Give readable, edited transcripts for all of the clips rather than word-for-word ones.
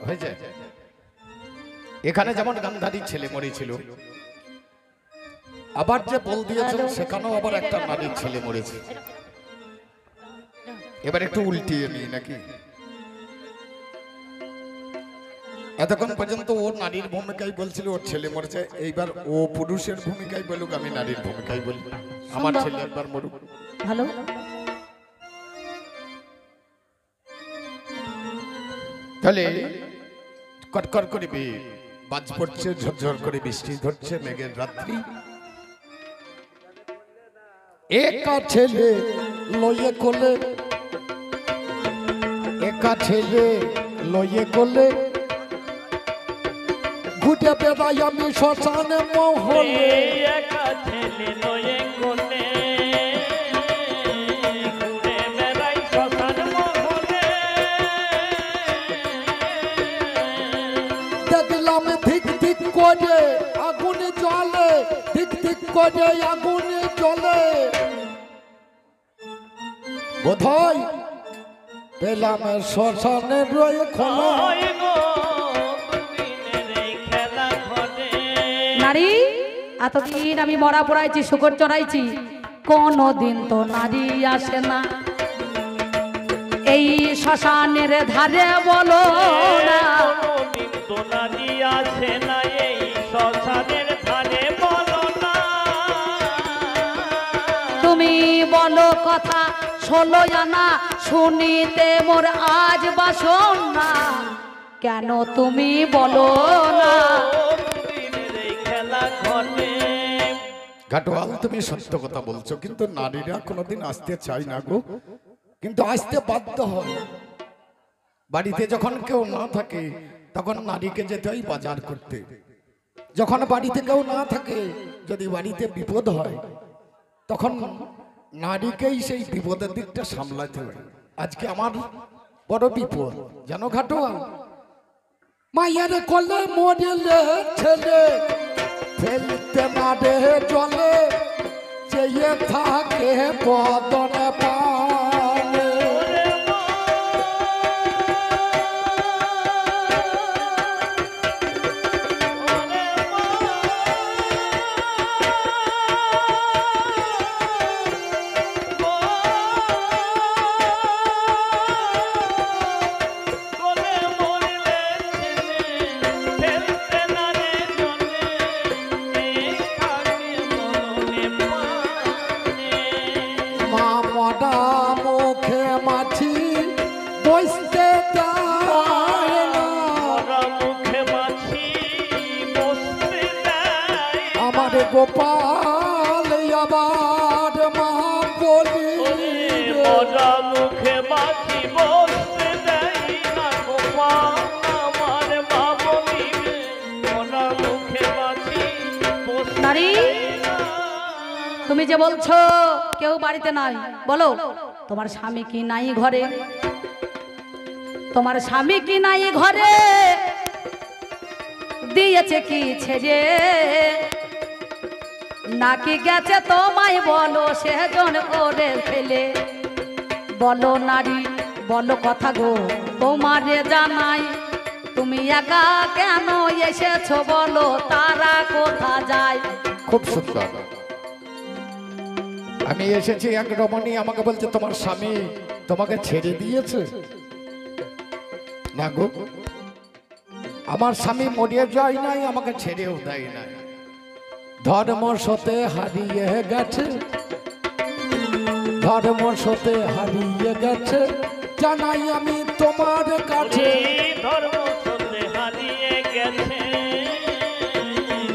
হয়েছে। এখানে যেমন গান্ধারী ছেলে মরেছিল, আবার যে বল দিয়েছেন সেখানেও আবার একটা নারীর ছেলে মরেছে। এবার একটু উল্টিয়ে নিই নাকি? এতক্ষণ পর্যন্ত ও নারীর ভূমিকায় বলছিল ওর ছেলে মরেছে, এইবার ও পুরুষের ভূমিকায় বলুক, আমি নারীর ভূমিকায় বলি আমার ছেলে একবার মরুক। ভালো। তাহলে কটকর করে বাজ পড়ছে, ঝরঝর করে বৃষ্টি ধরছে, মেঘের রাত্রি। একা ছেলে লয়ে কোলে, একা ছেলে লয়ে কোলে ঘুটে বেড়াই আমি শ্মশানে মহলে। একা ছেলে লয়ে কোলে ঘুরে বেড়াই শ্মশান মহলে। দেখলাম ধিক ধিক করে আগুনে জ্বলে, ধিক ধিক করে আগুনে জ্বলে, বোধহয় পেলাম শ্মশানে রয়ে খোলা। নারী, এতদিন আমি মরা পড়াইছি, শুকর চড়াইছি, কোনদিন তো নারী আসে না এই শ্মশানের ধারে, বলো না কোনদিন তো নারী আসে না এই শ্মশানের ধারে, বলো না। তুমি বলো কথা 16 আনা, শুনিতে মোর আজ বাসনা, কেন তুমি বলো না? ঘাটোয়াল, তুমি সত্য কথা বলছো, কিন্তু নারীরা কোনোদিন আসতে চায় না গো, কিন্তু আসতে বাধ্য হয়। বাড়িতে যখন কেউ না থাকে তখন নারীকে যেতে হয় বাজার করতে। যখন বাড়িতে কেউ না থাকে, যদি বাড়িতে বিপদ হয়, তখন নারীকেই সেই বিপদের দিকটা সামলাতে হয়। আজকে আমার বড় বিপদ, জানো ঘাটোয়াল? মায়ের কোলে মরেলে ছেলে ফেলতে মারে জলে, চেয়ে থাকে বদনে পানে। মুখে মাছি বসতে চায় না, মুখে মাছি বসতে দেয় আমার গোপাল আবার মা বলি। মরা মুখে মাছি বসতে দেয় না গোপাল আমার মা বলিবে। মরা মুখে মাছি বসতে নারী, দেয় না। তুমি যে বলছো কেউ বাড়িতে নাই, বলো তোমার স্বামী কি নাই ঘরে? তোমার স্বামী কি নাই ঘরে? দিয়েছে কি ছেড়ে, নাকি গেছে তোমায় বলো সেজন করে ফেলে? বলো নারী, বলো কথা গো তোমারে জানাই, তুমি একা কেন এসেছো বলো, তারা কোথা যায়? খুব সুন্দর। আমি এসেছি, এক রমণী আমাকে বলছে তোমার স্বামী তোমাকে ছেড়ে দিয়েছে। না গো, আমার স্বামী মরিয়ে যায় নাই, আমাকে ছেড়েও দেয় নাই। ধর্ম সতে হারিয়ে গেছে, ধর্ম সতে হারিয়ে গেছে, জানাই আমি তোমার কাছে। ধর্ম সতে হারিয়ে গেছে,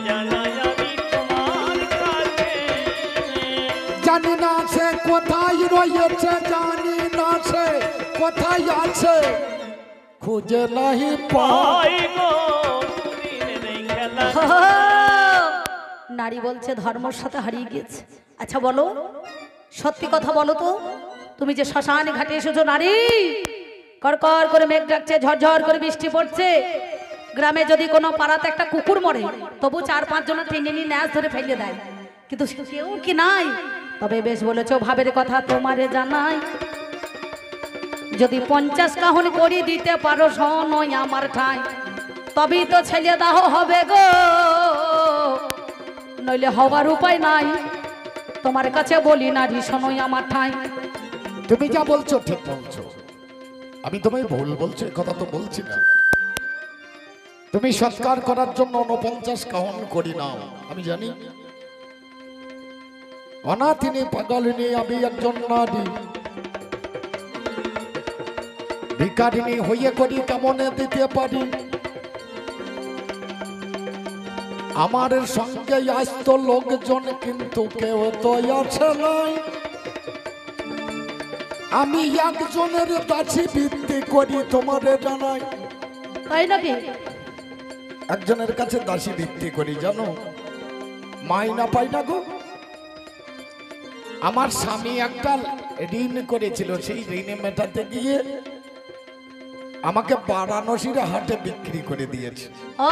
জানাই আমি তোমার কাছে। জানি না সে কোথায় রয়েছে, জানি না সে কোথায় আছে, খুঁজে নাহি পাই। নারী বলছে ধর্মর সাথে হারিয়ে গিয়েছে। আচ্ছা বলো, সত্যি কথা বলো তো, তুমি যে শ্মশান ঘাটে এসেছো নারী, করকর করে মেঘ ডাকছে, ঝরঝর করে বৃষ্টি পড়ছে, গ্রামে যদি কোনো পাড়াতে একটা কুকুর মরে তবু 4-5 জন টেনে নিয়ে ন্যাস ধরে ফেলে দেয়, কিন্তু কেউ কি নাই? তবে বেশ বলেছো, ভাবের কথা তোমারে জানাই, যদি 50 কাহন করি দিতে পারো শোনোই আমার ঠাই, তবেই তো ছেলে দাহ হবে গো, নইলে হওয়ার উপায় নাই। তোমার কাছে বলি নারী শোনোই আমার ঠাই। তুমি যা বলছো ঠিক বলছো, আমি তোমায় ভুল বলছো এ কথা তো বলছি না। তুমি সৎকার করার জন্য 49 কাহন করি নাও, আমি জানি। অনাথিনী পাগলিনী আমি একজন নারী, ভিখারিণী হইয়ে করি কেমনে দিতে পারি। আমার সঙ্গে আসতো লোকজন কিন্তু কেউ তো আছে নাই। আমি একজনের দাসী ভিত্তি করি তোমারে জানাই। তাই নাকি? একজনের কাছে দাসী ভিত্তি করি জানো, মাইনা পাই না গো। আমার স্বামী একটা ঋণ করেছিল, সেই ঋণে মেটাতে গিয়ে আমাকে বারাণসীর হাটে বিক্রি করে দিয়েছে। ও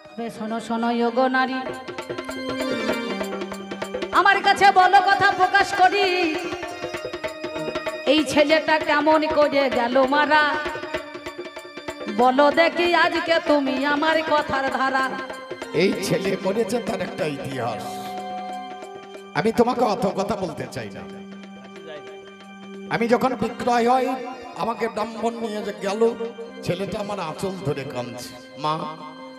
তবে শোনো শোনো গো নারী, আমার কাছে বলো কথা প্রকাশ করি, এই ছেলেটা কেমন করে গেল মারা, বলো দেখি আজকে তুমি আমার কথার ধারা। এই ছেলে মরেছে তার একটা ইতিহাস, আমি তোমাকে অত কথা বলতে চাই না। আমি যখন বিক্রয় হয় আমাকে ব্রাহ্মণ নিয়ে যে গেল, ছেলেটা আমার আঁচল ধরে কাঁদছে, মা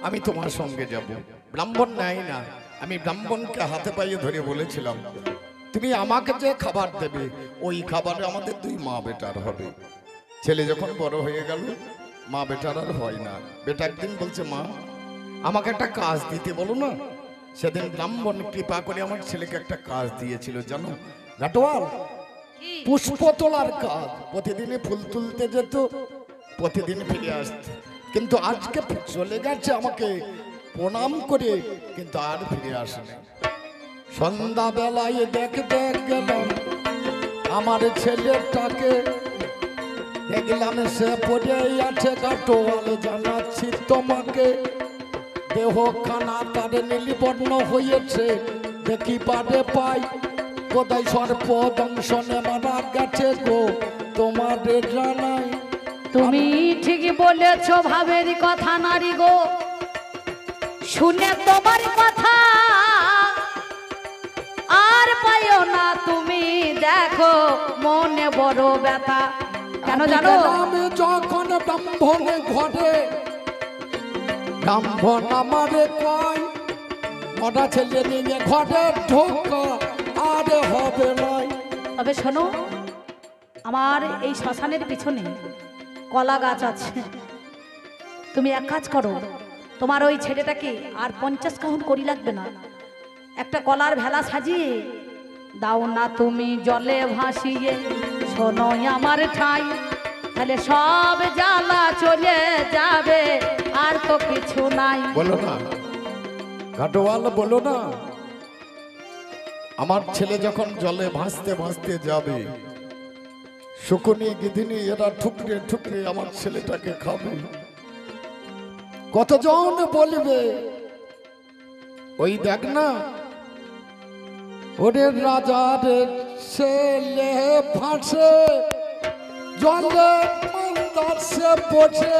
আমি তোমার সঙ্গে যাব। ব্রাহ্মণ নেয় না, আমি ব্রাহ্মণকে হাতে পাইয়ে ধরে বলেছিলাম তুমি আমাকে যে খাবার দেবে ওই খাবারে আমাদের 2 মা বেটার হবে। ছেলে যখন বড় হয়ে গেল মা বেটার আর হয় না। বেটা একদিন বলছে মা আমাকে একটা কাজ দিতে বলো না। সেদিন ব্রাহ্মণ কৃপা করে আমার ছেলেকে একটা কাজ দিয়েছিল জানো, ঘাটোয়াল পুষ্প তোলার কাজ। প্রতিদিনই ফুল তুলতে যেত, প্রতিদিন ফিরে আসত, কিন্তু আজকে চলে গেছে আমাকে প্রণাম করে, কিন্তু আর ফিরে আসেনি। সন্ধ্যা বেলায় দেখতে গেলাম আমার ছেলেটাকে, দেখলাম সে পড়ে আছে। ঘাটোয়াল জানাচ্ছি তোমাকে, দেহখানা তার নীলবর্ণ হয়েছে, দেখি পারে পাই কোথায় সর্প দংশনে মারা গেছে গো, তোমাদের জানাই। তুমি ঠিকই বলেছ ভাবের কথা নারী গো, শুনে তোমার কথা আর পাইও না তুমি, দেখো মনে বড় ব্যথা। কেন জানো? আমি যখন ব্রাহ্মণে ঘরে, ব্রাহ্মণ আমারে কয় মরা ছেলে নিয়ে ঘরে ঢোকা আর হবে নাই। তবে শোনো, আমার এই শ্মশানের পিছনে কলা গাছ আছে, তুমি এক কাজ করো, তোমার ওই ছেলেটাকে আর 50 কাহন করি লাগবে না, একটা কলার ভেলা সাজিয়ে দাও না তুমি জলে ভাসিয়ে, শোনো আমার ঠাই, তাহলে সব জ্বালা চলে যাবে, আর তো কিছু নাই। বলো না ঘাটোয়াল, বলো না আমার ছেলে যখন জলে ভাসতে ভাসতে যাবে, শকুনি গিদিনি এরা ঠুকরে ঠুকরে আমার ছেলেটাকে খাবে। কতজন বলবে ওই দেখ না ওরে রাজার ছেলে ভাসে জলে মন্দাসে পড়ছে,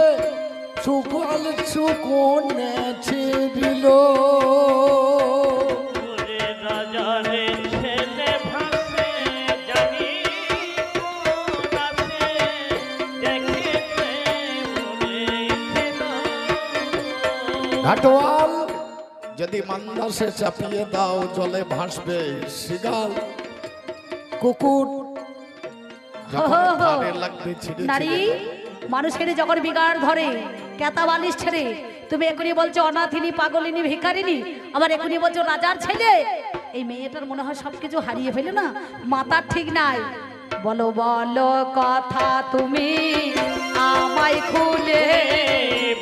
সুকাল সুকনে ছিড়িল। ঘাটোয়াল যদি মন্দাসে চাপিয়ে দাও জলে ভাসবে, শিগাল কুকুর লাগবে ছিঁড়ে নারী মানুষের যখন বিগাড় ধরে, কেতা বালিশ ছেড়ে, তুমি এখনই বলছো অনাথিনী পাগলিনী ভিখারিনী, আবার এখনই বলছো রাজার ছেলে। এই মেয়েটার মনে হয় সবকিছু হারিয়ে ফেলে না, মাথার ঠিক নাই। বলো বলো কথা তুমি আমায় খুলে,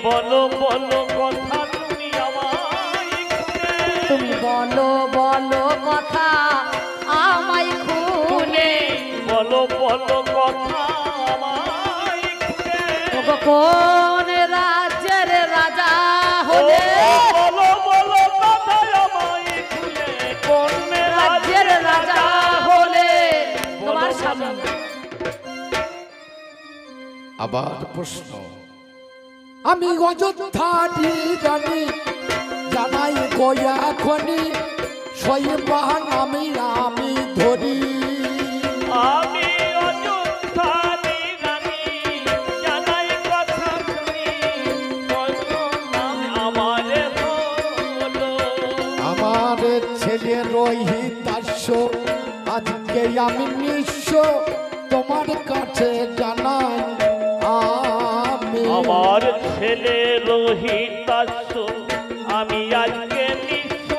বলো বলো কথা তুমি আমায় খুলে, তুমি বলো বলো কথা আমায় খুলে, বলো বলো কথা আমায় খুলে, কোন রাজ্যের রাজা হলে, বলো বলো কথা আমায় খুলে, কোন রাজ্যের রাজা হলে তোমার স্বামী আবার প্রশ্ন, আমি অযোধ্যারি রানী জানাই গয়া খনি শৈবান আমি ধরি। আমি অযোধ্যারি রানী জানাই কথা শুনি নাম আমারে বলো। আমার ছেলে রোহিতাস্য আজকে আমি নিঃস্ব তোমার কাছে জানাই আমি। আমার ছেলে রোহিতাস্য আমি আজকে নিঃস্ব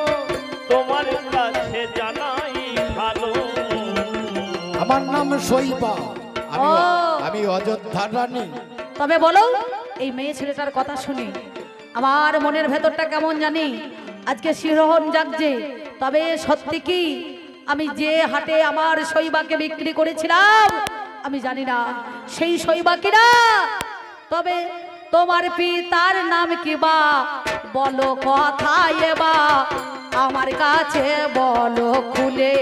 তোমার কাছে জানাই ভালো। আমার নাম শৈবা, ও। আমি অযোধ্যার রানী। তবে বলো, এই মেয়ে ছেলেটার কথা শুনি আমার মনের ভেতরটা কেমন জানি আজকে শিরোহন জাগছে। তবে সত্যি কি আমি যে হাটে আমার শৈবাকে বিক্রি করেছিলাম আমি জানি না সেই শৈবা কিনা। তবে তোমার পিতার নাম কি বা বলো কথা এবা আমার কাছে বলো খুলে।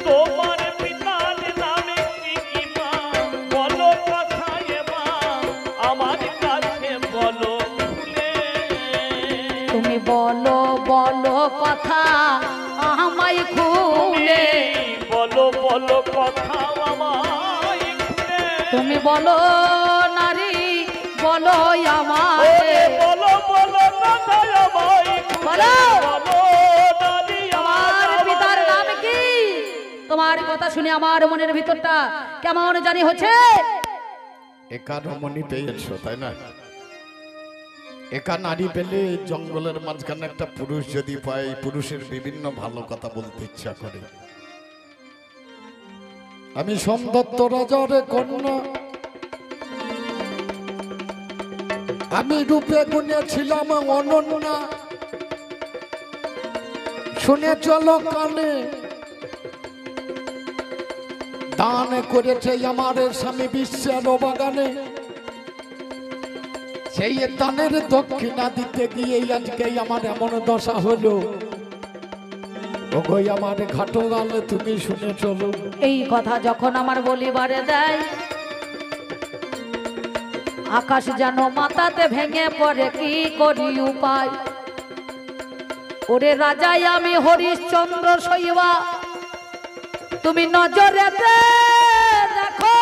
তোমার পিতার নামে কি মা বলো কথা এবা আমার কাছে বলো খুলে। তুমি বলো বলো কথা আমায় খুলে। বলো বলো কথা আমায় খুলে। তুমি বলো নারী বলো আমায়। ওরে বলো বলো কথা আমায় খুলে। বলো বলো নারী আমার আমায়। পিতার নাম কি? তোমার কথা শুনে আমার মনের ভিতরটা কেমন জানি হচ্ছে। একা রমণী পেয়েছো তাই না? একা নারী পেলে জঙ্গলের মাঝখানে একটা পুরুষ যদি পায়, পুরুষের বিভিন্ন ভালো কথা বলতে ইচ্ছা করে। আমি সোমদত্ত রাজার কন্যা, আমি রূপে গুণে ছিলাম অনন্যা। শুনে চলো কানে, দান করেছে আমার স্বামী বিশ্বের বাগানে। সেই দানের দক্ষিণা দিতে গিয়ে আজকে আমার এমন দশা হলো। ওগোই আমার ঘাটগাল তুমি শুনে চলো। এই কথা যখন আমার বলিবারে দেয় আকাশ যেন মাথাতে ভেঙে পড়ে, কি করি উপায়। ওরে রাজাই আমি হরিশ্চন্দ্র শৈবা, তুমি নজরে দেখো।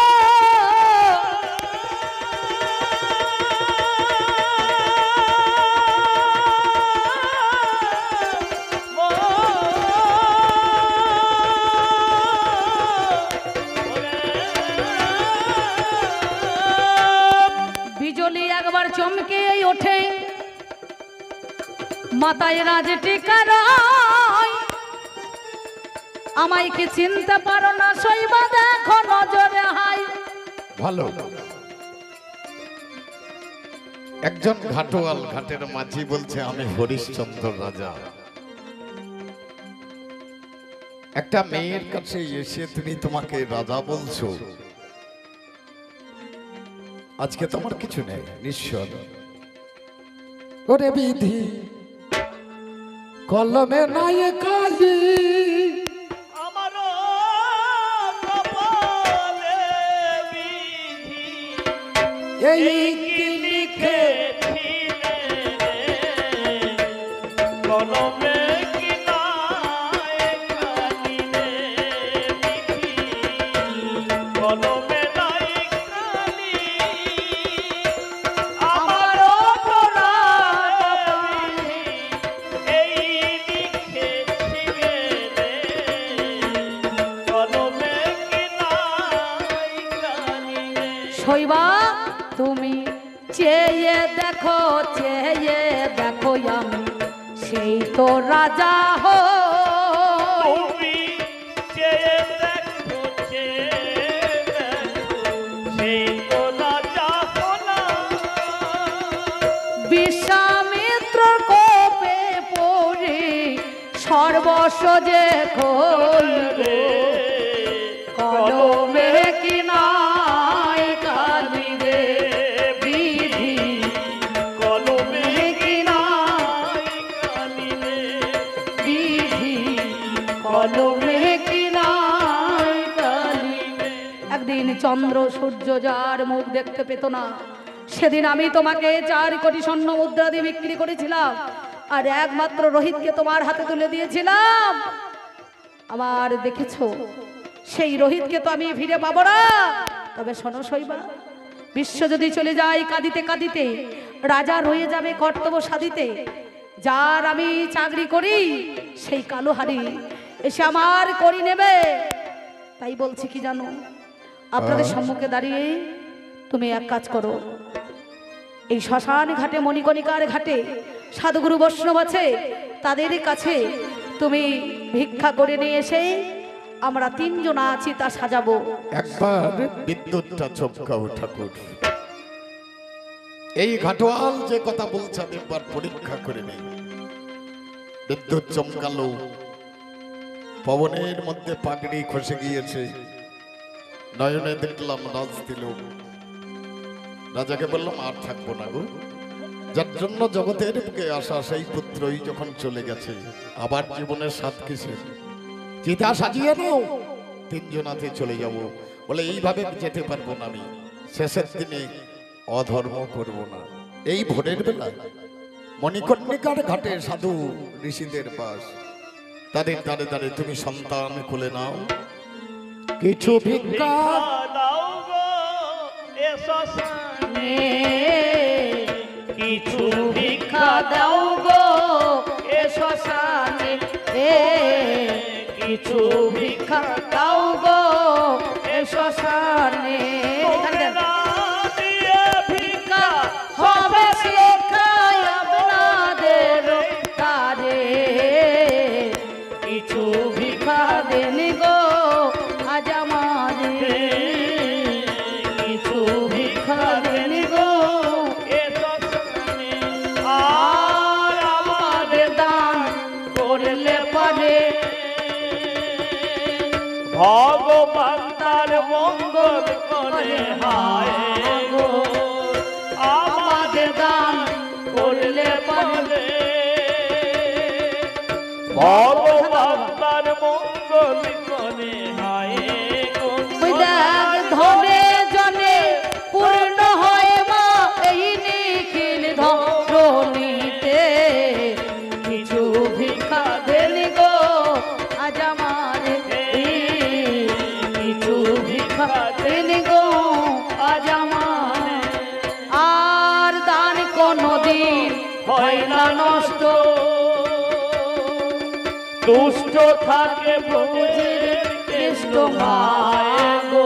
বিজলি একবার চমকে ওঠে, মাথায় রাজ টিকা রয়। আমায় কি চিনতে পারো না শৈবা, দেখো নজরে হাই। ভালো, একজন ঘাটোয়াল ঘাটের মাঝি বলছে আমি হরিশ্চন্দ্র রাজা। একটা মেয়ের কাছে এসে তুমি তোমাকে রাজা বলছো, আজকে তোমার কিছু নেই নিশ্চয়। ওরে বিধি কলমে নাই কালি, আমারও কপালে বিধি এই কি লিখেছিলে রে, কলমে কি নাই কালি রে বিধি, কলমে নাই কালি আমারও কপালে বিধি এই লিখেছিলে রে, কলমে কি নাই কালি রে। শৈবা তুমি চেয়ে দেখো, চেয়ে দেখো আমি সেই তো রাজা হো। তুমি চেয়ে দেখো, চেয়ে দেখো, সেই তো রাজা হলো। বিশ্বামিত্র কোপে পড়ে সর্বস্ব যে কইবে, কলমে কি নাই কালি রে বিধি, কলমে কি নাই কালি রে বিধি, কলমে কি নাই কালি। একদিন চন্দ্র সূর্য যার মুখ দেখতে পেত না, সেদিন আমি তোমাকে 4 কোটি স্বর্ণ মুদ্রা দিয়ে বিক্রি করেছিলাম, আর একমাত্র রোহিতকে তোমার হাতে তুলে দিয়েছিলাম। আমার দেখেছো, সেই রোহিতকে তো আমি ফিরে পাবো না। তবে শোনো শৈবা, বিশ্ব যদি চলে যায় কাঁদিতে কাঁদিতে, রাজা রয়ে যাবে কর্তব্য সাধিতে। যার আমি চাকরি করি সেই কালো হাড়ি এসে আমার করি নেবে। তাই বলছি কি জানো, আপনাদের সম্মুখে দাঁড়িয়ে তুমি এক কাজ করো, এই শ্মশান ঘাটে মণিকণিকার ঘাটে সাধুগুরু বৈষ্ণব আছে, তাদের কাছে তুমি ভিক্ষা করে নিয়ে এসে আমরা 3 জন আছি তা সাজাবো। একবার বিদ্যুৎটা চমকাও ঠাকুর। এই ঘাটোয়াল যে কথা বলছে আমি একবার পরীক্ষা করে নেই। বিদ্যুৎ চমকালো, পবনের মধ্যে পাগড়ি খসে গিয়েছে, নয়নে দেখলাম রাজ দিল। রাজাকে বললাম আর থাকবো না গো, যার জন্য জগতের বুকে আসা সেই পুত্রই যখন চলে গেছে, আবার জীবনের স্বাদ কিসের? চিতা সাজিয়ে নাও, 3 জনাতে চলে যাব। বলে এইভাবে যেতে পারবো না আমি, শেষের দিনে অধর্ম করব না। এই ভোরের বেলা মণিকর্ণিকার ঘাটে সাধু ঋষিদের বাস, তাদের দ্বারে দ্বারে তুমি সন্তান কোলে নাও, কিছু ভিক্ষা দাও গো এ শ্মশানে, কিছু ভিক্ষা দাও গো এ শ্মশানে, কিছু ভিক্ষা দাও গো এ শ্মশানে। না দিয়ে ভিক্ষা হবে শিক্ষায় আপনাদের তারে, কিছু ভিক্ষা দেন গো আজ আমারে, কিছু ভিক্ষা দেন গো এ শ্মশানে। আর আমাদের দান করলে পারে ভগবান তার মঙ্গল করে হায় গো, আমাদের দান করলে পারে ভগবান তার মঙ্গল করে হায় গো। ওই দেখ ধনে জনে পূর্ণ হয় মা এই নিখিল ধরণীতে, কিছু ভিক্ষা দেন গো আজ আমারে, কিছু ভিক্ষা দেন গো আজ আমারে। আর দান কোনদিন হয় না নষ্ট, দুষ্ট থাকে বুঝির কৃষ্ণ মায় গো,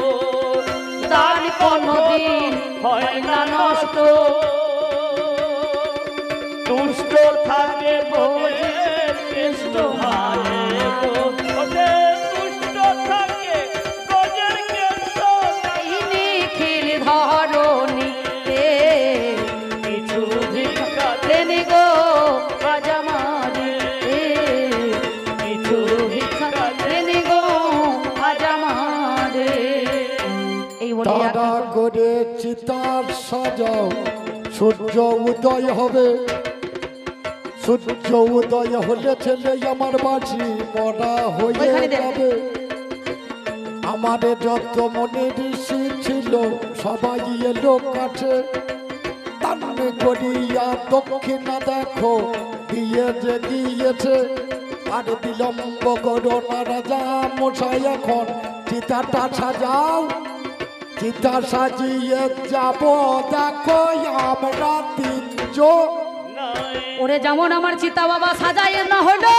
দান কোনদিন হয় না নষ্ট, দুষ্ট থাকে বুঝির কৃষ্ণ মায় গো। ওরে দুষ্ট থাকে ব্রজের কৃষ্ণ এই নিখিল ধরণীতে, কিছু ভিক্ষা দেন গো আজ আমারে, কিছু ভিক্ষা দেন গো আজ আমারে। এই বলে তারা করে চিতার সাজাও, সূর্য উদয় হবে। সূর্য উদয় হলে ছেলে আমার বাঁচি মরা হয়ে ওইখানে দেন। যাবে। আমাদের যত মনে ঋষি ছিল সবাই এলো কাছে, তান্নে করিয়া দক্ষিণা দেখো দিয়ে যে গিয়েছে। আর বিলম্ব করো না রাজা মশাই, এখন চিতাটা সাজাও। চিতা সাজিয়ে যাব দেখো আমরা 3 জন। নাই ওরে যেমন আমার চিতা বাবা সাজাই না হলো,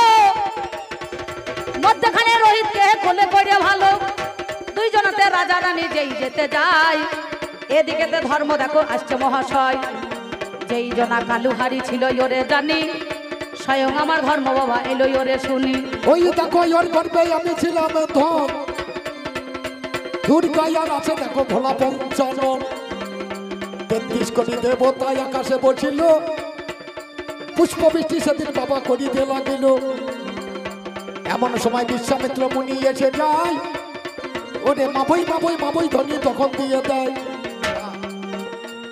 মধ্যখানে রোহিতকে কোলে করে ভালো, 2 জনাতে রাজা রানী যেই যেতে যায়, এদিকেতে ধর্ম দেখো আসছে মহাশয়। যেই জনা কালুহারি ছিল ওরে জানি, স্বয়ং আমার ধর্ম বাবা এলো ওরে শুনি। ওই দেখো ওর গর্বে আমি ছিলাম ধন, দুর্গায়ার আছে দেখো ভোলা পঞ্চানন। 33 কোটি দেবতায় আকাশে বসিল, পুষ্প বৃষ্টি সেদিন বাবা করিতে লাগিল। এমন সময় বিশ্বামিত্র মুনি এসে যায়, ওরে মাবই মাবই মাবই ধনী তখন দিয়ে দেয়।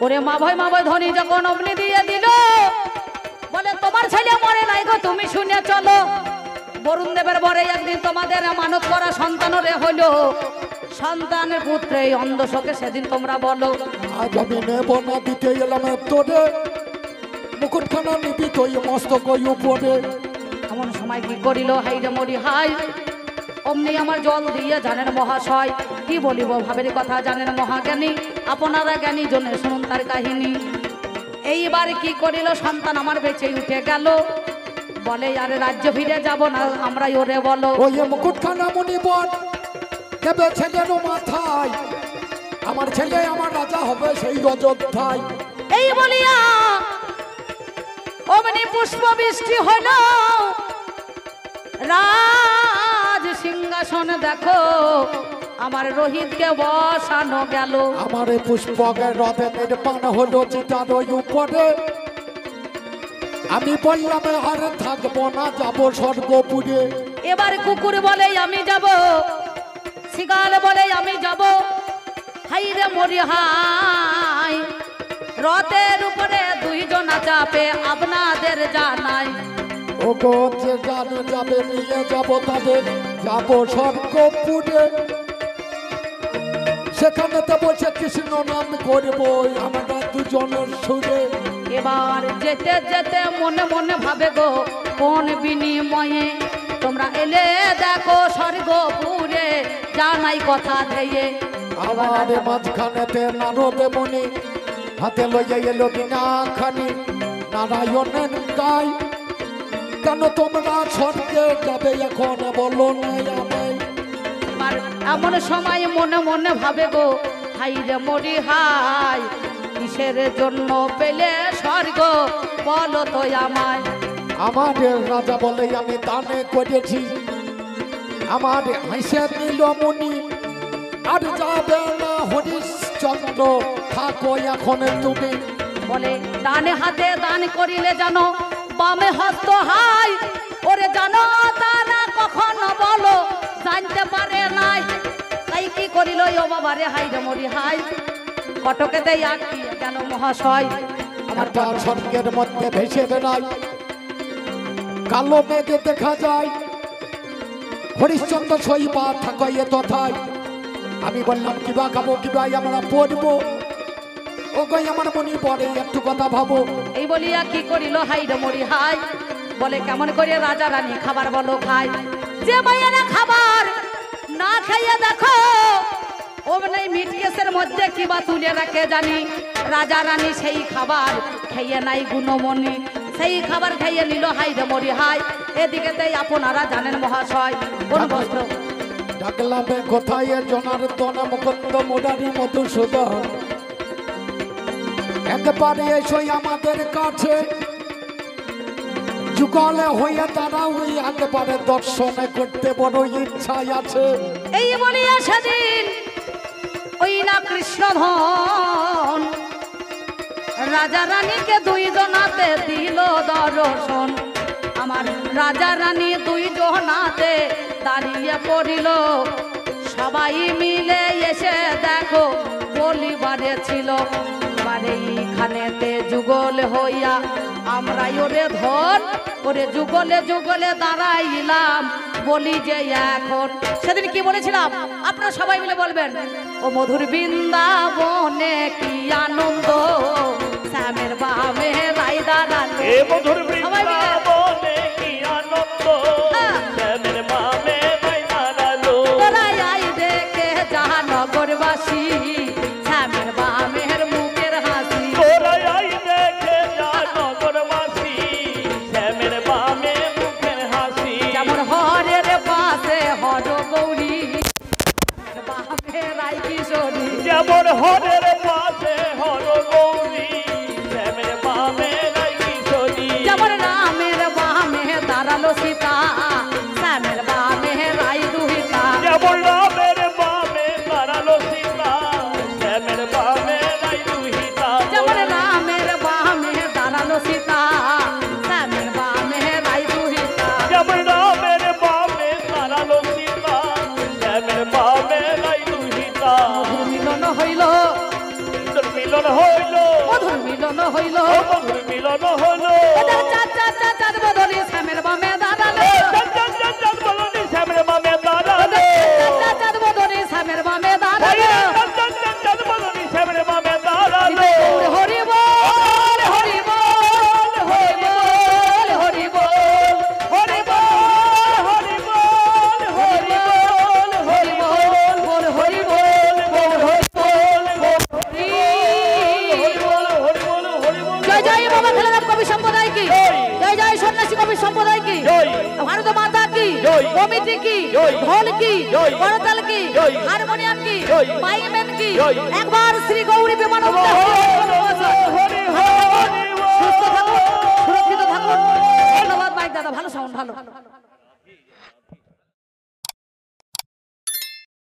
ওরে মা ভয় ধনী যখন অগ্নি দিয়ে দিল, বলে তোমার ছেলে মরে নাই গো, তুমি শুনে চলো। বরুণ দেবের বরে একদিন তোমাদের মানত করা সন্তানরে হলো সন্তানের পুত্রে এই অন্ধশোকে সেদিন তোমরা বলো আজ আমি নেব না দিতে এলাম তোরে মুকুটখানা নিবি তুই মস্তক উপরে। এমন সময় কি করিল হাই রে মরি হাই অমনি আমার জল দিয়ে জানেন মহাশয় কি বলিব ভাবের কথা জানেন মহাজ্ঞানী আপনারা জ্ঞানী জন্য শুনুন তার কাহিনী। এইবার কি করিল সন্তান আমার বেঁচে উঠে গেল বলে আরে রাজ্য ফিরে যাব না আমরা ওরে বলো ওই মুকুটখানা মুনিবর দেবে ছেলের মাথায় আমার ছেলে আমার রাজা হবে সেই অযোধ্যায়। এই বলিয়া অমনি পুষ্প বৃষ্টি হল রাজ সিংহাসন দেখো আমার রোহিতকে বসানো গেল। আমার পুষ্পকের রথে নির্মাণ হলো চিতার ওই উপরে আমি বললাম আর থাকবো না যাবো স্বর্গপুরে। এবার কুকুর বলে আমি যাব শিকাল বলে আমি যাব হাই রে মরি হাই রথের উপরে দুইজনা চাপে আপনাদের জানাই ও গো যে গান যাবে নিয়ে যাবো তাদের যাবো স্বর্গপুরে সেখানে তো বসে কৃষ্ণ নাম করবো আমরা দুজনের সুরে। এবার যেতে যেতে মনে মনে ভাবে গো কোন বিনিময়ে তোমরা এলে দেখো স্বর্গপুরে জানাই কথা ধেয়ে। আমার মাঝখানেতে নারদে মনি হাতে লইয়া এলো বিনা খানি নারায়ণের গাই কেন তোমরা স্বর্গে যাবে এখন বলো নাই আমায়। আর এমন সময় মনে মনে ভাবে গো হাই রে মরি হাই কিসের জন্য পেলে স্বর্গ বলো তো আমায়। আমার রাজা বলে আমি দানে করেছি আমার হাসে নিল মনি আর যাবে না হরিশ্চন্দ্র থাকো এখন তুমি। বলে ডানে হাতে দান করিলে জানো বামে হস্ত হাই ওরে জানো তারা কখনো বলো জানতে পারে নাই তাই কি করিল ও বাবা রে হাই রে মরি হাই কটকেতে আটকিয়ে গেল মহাশয়। আমার একটা স্বর্গের মধ্যে ভেসে বেড়ায় কালো মেঘে দেখা যায় হরিশ্চন্দ্র সইবা থাকো এ তথায়। আমি বললাম কিবা খাবো কিবা আমরা পড়বো ও কই আমার মনি পড়ে একটু কথা ভাবো। এই বলিয়া কি করিল হাই রে মরি হাই বলে কেমন করে রাজা রানী খাবার বলো খাই যে মায়েরা খাবার না খাইয়ে দেখো ওমনি মিট কেসের মধ্যে কিবা তুলে রাখে জানি রাজা রানী সেই খাবার খাইয়ে নাই গুণমণি সেই খাবার খাইয়ে নিল হাই রে মরি হাই। এদিকেতেই আপনারা জানেন মহাশয় কোন বস্ত্র ডাকলাম কোথায় জনার্দন মুকুন্দ মুরারি মধুসূদন একবারে এসো আমাদের কাছে যুগলে হয়ে তারা ওই একবারে দর্শনে করতে বড় ইচ্ছা আছে। এই বলিয়া সেদিন ওই না কৃষ্ণধন রাজা রানীকে দুইজনাতে দিল দর্শন আমার রাজা রানী দুইজনাতে দাঁড়িয়ে পড়িল সবাই মিলে এসে দেখো বলিবারে ছিল বারে এইখানেতে যুগল হইয়া আমরা ওরে ধন ওরে যুগলে যুগলে দাঁড়াইলাম বলি যে এখন সেদিন কি বলেছিলাম আপনারা সবাই মিলে বলবেন ও মধুর বৃন্দাবনে কি আনন্দ শ্যামের বামে রাই দাঁড়ালো এ মধুর সবাই মিলে বৃন্দাবনে কি আনন্দ শ্যামের বামে রাই দাঁড়ালো। তোরাই আই দেখে যা নগরবাসী শ্যামের বামের মুখের হাসি তোরাই আই দেখে যা নগরবাসী শ্যামের বামে মুখের হাসি। যেমন হরের পাশে হর গৌরী বামে রাই কিশোরী যেমন হরের পাশে হর গৌরী শ্যামের বামে রাই কিশোরী। যেমন রামের বামে দাঁড়ালো সীতা শ্যামের বামে রাই দুহিতা যেমন রামের বামে দাঁড়ালো সীতা শ্যামের বামে রাই দুহিতা। যেমন রামের বামে দাঁড়ালো সীতা শ্যামের বামে রাই দুহিতা যেমন রামের বামে দাঁড়ালো সীতা শ্যামের বামে রাই দুহিতা। মধুর মিলন হইল তোর মিলন হইল মধুর মিলন হইল ও মধুর মিলন হইল। এদের চার চার চার চার বদলি শ্যামের বামে দাঁড়ালো চার চার চার কমিটি কি, জয়। ঢোল কি, জয়। করতাল কি, জয়। হারমোনিয়াম কি, জয়। মাইকম্যান কি, জয়। একবার শ্রী গৌরী বিমানবন্দর